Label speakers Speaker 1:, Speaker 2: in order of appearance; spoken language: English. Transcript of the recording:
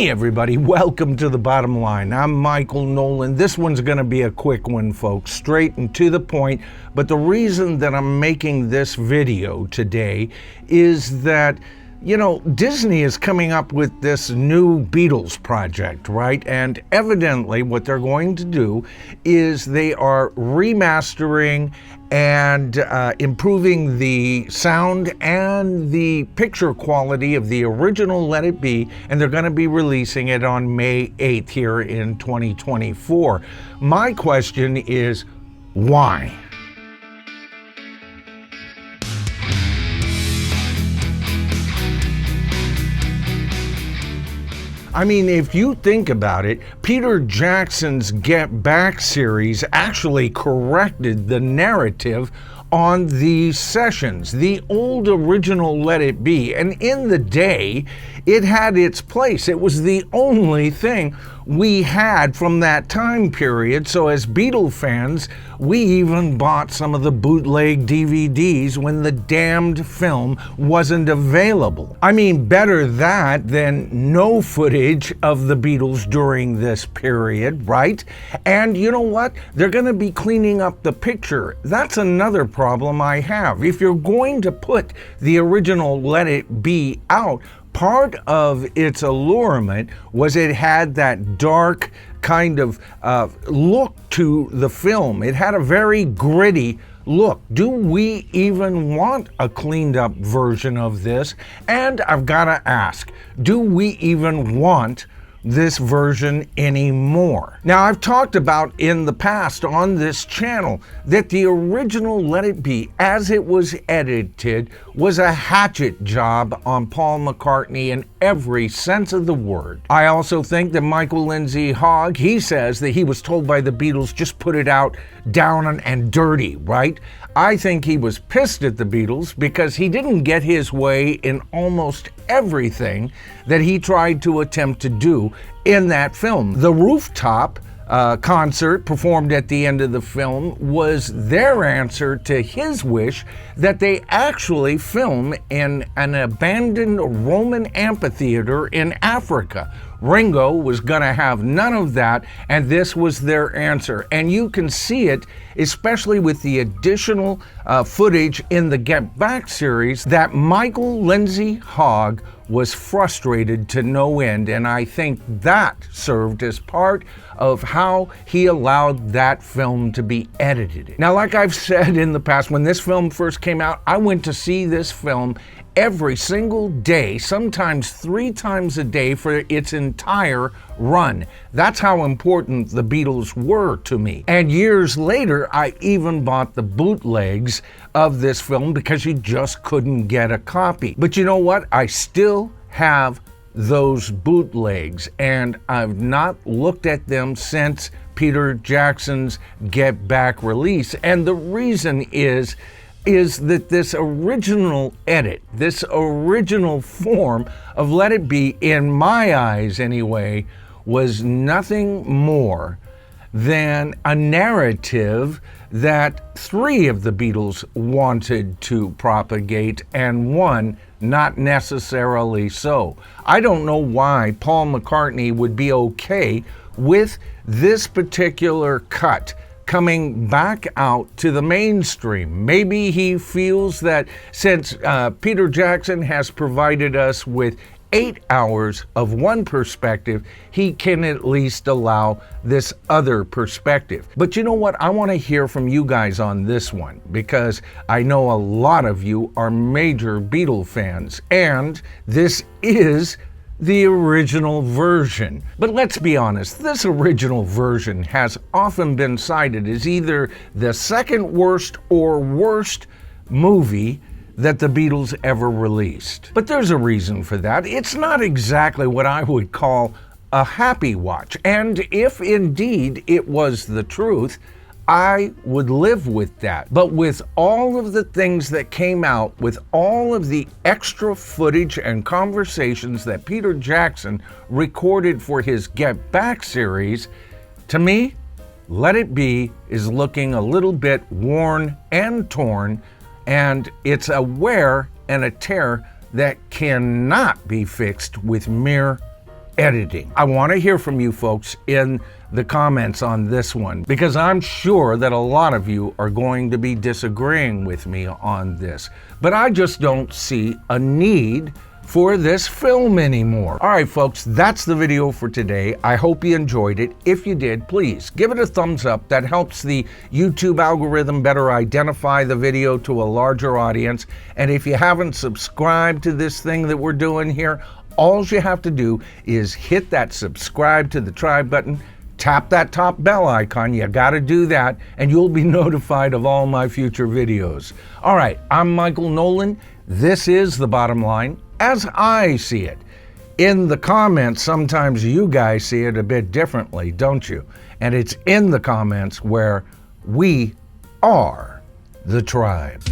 Speaker 1: Hey everybody, welcome to The Bottom Line. I'm Michael Noland. This one's going to be a quick one, folks, straight and to the point. But the reason that I'm making this video today is that, Disney is coming up with this new Beatles project, right? And evidently what they're going to do is they are remastering and improving the sound and the picture quality of the original Let It Be, and they're going to be releasing it on May 8th here in 2024. My question is, why? I mean, if you think about it, Peter Jackson's Get Back series actually corrected the narrative on these sessions. The old original Let It Be, and in the day, it had its place. It was the only thing we had from that time period. So as Beatle fans, we even bought some of the bootleg DVDs when the damned film wasn't available. I mean, better that than no footage of the Beatles during this period, right? And you know what? They're going to be cleaning up the picture. That's another problem I have. If you're going to put the original Let It Be out, part of its allurement was it had that dark kind of look to the film. It had a very gritty look. Do we even want a cleaned up version of this? And I've got to ask, do we even want this version anymore? Now, I've talked about in the past on this channel that the original Let It Be, as it was edited, was a hatchet job on Paul McCartney in every sense of the word. I also think that Michael Lindsay Hogg, he says that he was told by the Beatles, just put it out down and dirty, right? I think he was pissed at the Beatles because he didn't get his way in almost everything that he tried to attempt to do in that film. The rooftop concert performed at the end of the film was their answer to his wish that they actually film in an abandoned Roman amphitheater in Africa. Ringo was going to have none of that, and this was their answer. And you can see it, especially with the additional footage in the Get Back series, that Michael Lindsay Hogg was frustrated to no end, and I think that served as part of how he allowed that film to be edited. Now, like I've said in the past, when this film first came out, I went to see this film every single day, sometimes 3 times a day for its entire run. That's how important the Beatles were to me. And years later, I even bought the bootlegs of this film because you just couldn't get a copy. But you know what? I still have those bootlegs, and I've not looked at them since Peter Jackson's Get Back release. And the reason is that this original edit, this original form of Let It Be, in my eyes anyway, was nothing more than a narrative that 3 of the Beatles wanted to propagate and 1 not necessarily so. I don't know why Paul McCartney would be okay with this particular cut coming back out to the mainstream. Maybe he feels that since Peter Jackson has provided us with 8 hours of one perspective, he can at least allow this other perspective. But you know what? I want to hear from you guys on this one, because I know a lot of you are major Beatle fans, and this is the original version. But let's be honest, this original version has often been cited as either the second worst or worst movie that the Beatles ever released. But there's a reason for that. It's not exactly what I would call a happy watch. And if indeed it was the truth, I would live with that. But with all of the things that came out, with all of the extra footage and conversations that Peter Jackson recorded for his Get Back series, to me, Let It Be is looking a little bit worn and torn, and it's a wear and a tear that cannot be fixed with mere editing. I want to hear from you folks in the comments on this one, because I'm sure that a lot of you are going to be disagreeing with me on this, but I just don't see a need for this film anymore. All right, folks, that's the video for today. I hope you enjoyed it. If you did, please give it a thumbs up. That helps the YouTube algorithm better identify the video to a larger audience. And if you haven't subscribed to this thing that we're doing here, all you have to do is hit that subscribe to the tribe button, tap that top bell icon. You got to do that, and you'll be notified of all my future videos. All right, I'm Michael Noland. This is The Bottom Line, as I see it. In the comments, sometimes you guys see it a bit differently, don't you? And it's in the comments where we are the tribe.